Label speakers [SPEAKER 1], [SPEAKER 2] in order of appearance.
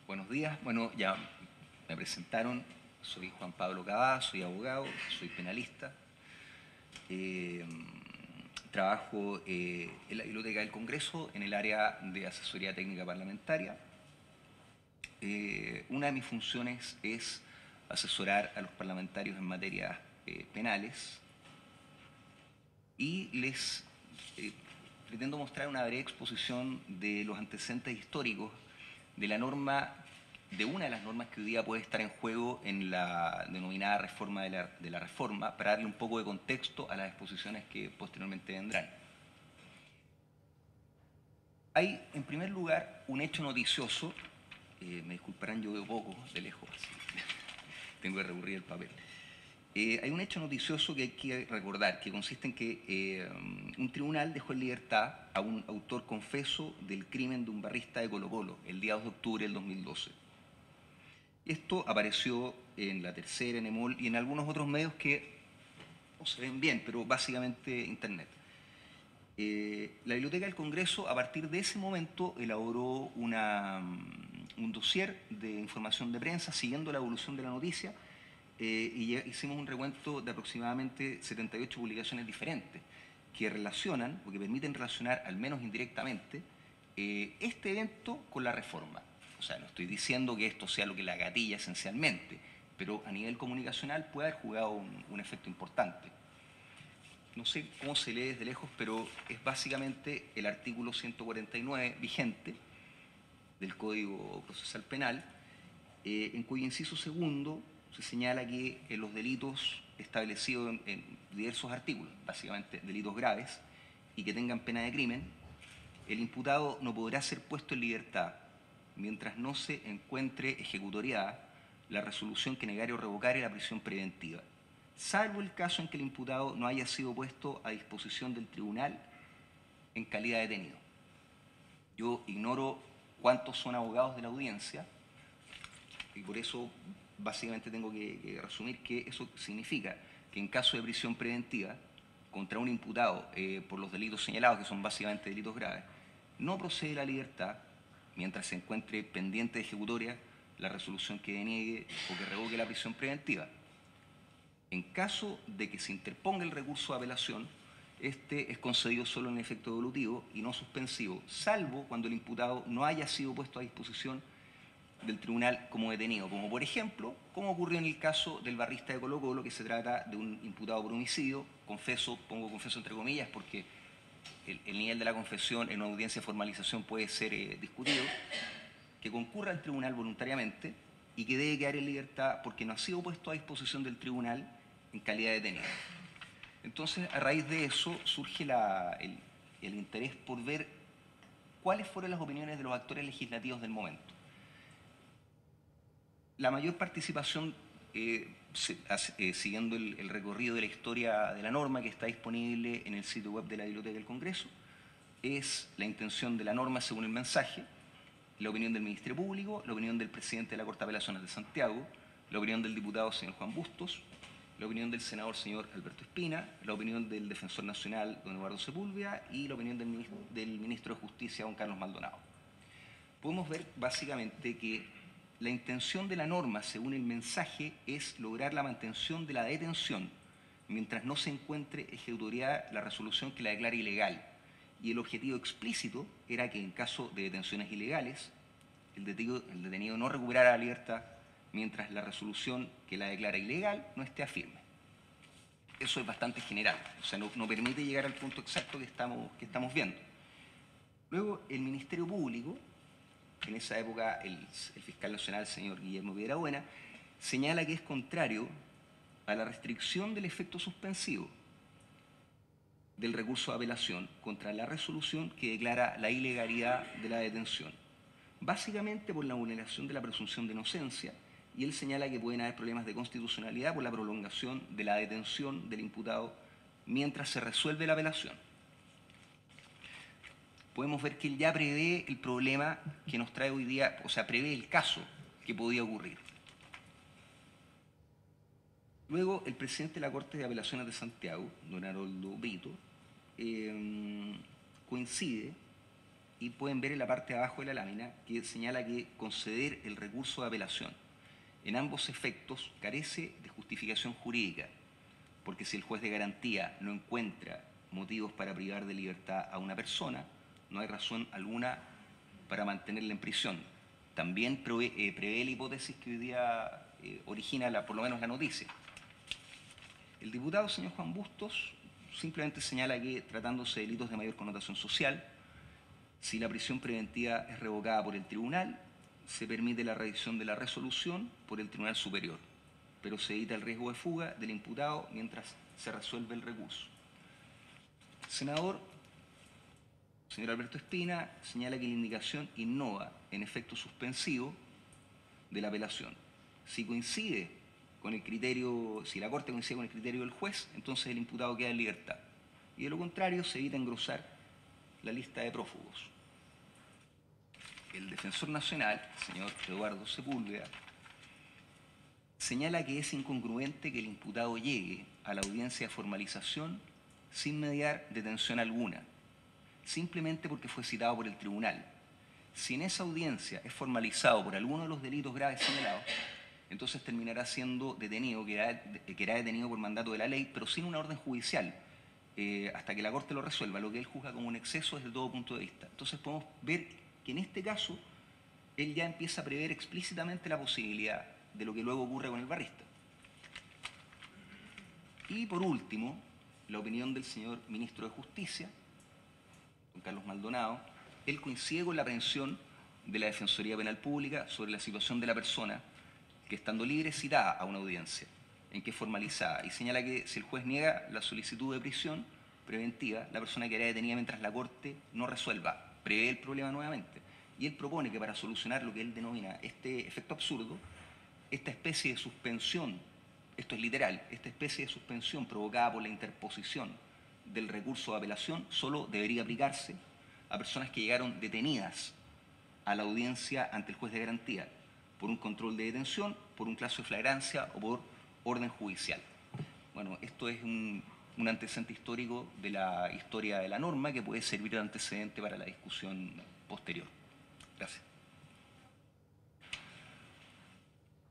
[SPEAKER 1] Buenos días. Bueno, ya me presentaron. Soy Juan Pablo Cabá, soy abogado, soy penalista. Eh, Trabajo en la Biblioteca del Congreso en el área de asesoría técnica parlamentaria. Una de mis funciones es asesorar a los parlamentarios en materias penales y les pretendo mostrar una breve exposición de los antecedentes históricos de la norma, de una de las normas que hoy día puede estar en juego en la denominada reforma de la reforma, para darle un poco de contexto a las exposiciones que posteriormente vendrán. Hay, en primer lugar, un hecho noticioso, me disculparán, yo veo poco de lejos, así tengo que recurrir el papel. Hay un hecho noticioso que hay que recordar, que consiste en que un tribunal dejó en libertad a un autor confeso del crimen de un barrista de Colo-Colo el día 2 de octubre del 2012. Esto apareció en La Tercera, en EMOL y en algunos otros medios que no se ven bien, pero básicamente Internet. La Biblioteca del Congreso, a partir de ese momento, elaboró un dossier de información de prensa siguiendo la evolución de la noticia, y hicimos un recuento de aproximadamente 78 publicaciones diferentes que relacionan, o que permiten relacionar, al menos indirectamente, este evento con la reforma. O sea, no estoy diciendo que esto sea lo que la gatilla esencialmente, pero a nivel comunicacional puede haber jugado un efecto importante. No sé cómo se lee desde lejos, pero es básicamente el artículo 149 vigente del Código Procesal Penal, en cuyo inciso segundo se señala que los delitos establecidos en diversos artículos, básicamente delitos graves y que tengan pena de crimen, el imputado no podrá ser puesto en libertad mientras no se encuentre ejecutoriada la resolución que negare o revocare la prisión preventiva, salvo el caso en que el imputado no haya sido puesto a disposición del tribunal en calidad de detenido. Yo ignoro cuántos son abogados de la audiencia y por eso básicamente tengo que resumir que eso significa que en caso de prisión preventiva contra un imputado por los delitos señalados, que son básicamente delitos graves, no procede la libertad mientras se encuentre pendiente de ejecutoria la resolución que deniegue o que revoque la prisión preventiva. En caso de que se interponga el recurso de apelación, este es concedido solo en efecto evolutivo y no suspensivo, salvo cuando el imputado no haya sido puesto a disposición del tribunal como detenido, como por ejemplo, como ocurrió en el caso del barrista de Colo-Colo, que se trata de un imputado por homicidio, confeso, pongo confeso entre comillas, porque el nivel de la confesión en una audiencia de formalización puede ser discutido, que concurra al tribunal voluntariamente y que debe quedar en libertad porque no ha sido puesto a disposición del tribunal en calidad de detenido. Entonces, a raíz de eso surge el interés por ver cuáles fueron las opiniones de los actores legislativos del momento. La mayor participación, siguiendo el recorrido de la historia de la norma que está disponible en el sitio web de la Biblioteca del Congreso, es la intención de la norma según el mensaje, la opinión del Ministerio Público, la opinión del presidente de la Corte de Apelaciones de Santiago, la opinión del diputado señor Juan Bustos, la opinión del senador señor Alberto Espina, la opinión del defensor nacional don Eduardo Sepúlveda y la opinión del ministro de Justicia don Carlos Maldonado. Podemos ver básicamente que la intención de la norma, según el mensaje, es lograr la mantención de la detención mientras no se encuentre ejecutoriada la resolución que la declara ilegal. Y el objetivo explícito era que en caso de detenciones ilegales, el detenido no recuperara la libertad mientras la resolución que la declara ilegal no esté firme. Eso es bastante general, o sea, no permite llegar al punto exacto que estamos viendo. Luego, el Ministerio Público, en esa época el fiscal nacional, señor Guillermo Piedrabuena, señala que es contrario a la restricción del efecto suspensivo del recurso de apelación contra la resolución que declara la ilegalidad de la detención, básicamente por la vulneración de la presunción de inocencia, y él señala que pueden haber problemas de constitucionalidad por la prolongación de la detención del imputado mientras se resuelve la apelación. Podemos ver que él ya prevé el problema que nos trae hoy día, o sea, prevé el caso que podía ocurrir. Luego, el presidente de la Corte de Apelaciones de Santiago, don Haroldo Brito, coincide y pueden ver en la parte de abajo de la lámina que señala que conceder el recurso de apelación en ambos efectos carece de justificación jurídica, porque si el juez de garantía no encuentra motivos para privar de libertad a una persona, no hay razón alguna para mantenerla en prisión. También prevé la hipótesis que hoy día origina por lo menos la noticia. El diputado señor Juan Bustos simplemente señala que, tratándose de delitos de mayor connotación social, si la prisión preventiva es revocada por el tribunal, se permite la revisión de la resolución por el Tribunal Superior, pero se evita el riesgo de fuga del imputado mientras se resuelve el recurso. El senador, señor Alberto Espina, señala que la indicación innova en efecto suspensivo de la apelación. Si coincide con el criterio, si la Corte coincide con el criterio del juez, entonces el imputado queda en libertad. Y de lo contrario, se evita engrosar la lista de prófugos. El defensor nacional, señor Eduardo Sepúlveda, señala que es incongruente que el imputado llegue a la audiencia de formalización sin mediar detención alguna, simplemente porque fue citado por el tribunal. Si en esa audiencia es formalizado por alguno de los delitos graves señalados, entonces terminará siendo detenido, quedará detenido por mandato de la ley, pero sin una orden judicial, hasta que la Corte lo resuelva, lo que él juzga como un exceso desde todo punto de vista. Entonces podemos ver que en este caso él ya empieza a prever explícitamente la posibilidad de lo que luego ocurre con el barrista. Y por último, la opinión del señor ministro de Justicia, don Carlos Maldonado. Él coincide con la aprehensión de la Defensoría Penal Pública sobre la situación de la persona que, estando libre, es citada a una audiencia en que es formalizada, y señala que si el juez niega la solicitud de prisión preventiva, la persona quedará detenida mientras la Corte no resuelva, prevé el problema nuevamente. Y él propone que para solucionar lo que él denomina este efecto absurdo, esta especie de suspensión, esto es literal, esta especie de suspensión provocada por la interposición del recurso de apelación solo debería aplicarse a personas que llegaron detenidas a la audiencia ante el juez de garantía por un control de detención, por un caso de flagrancia o por orden judicial. Bueno, esto es un antecedente histórico de la historia de la norma que puede servir de antecedente para la discusión posterior. Gracias.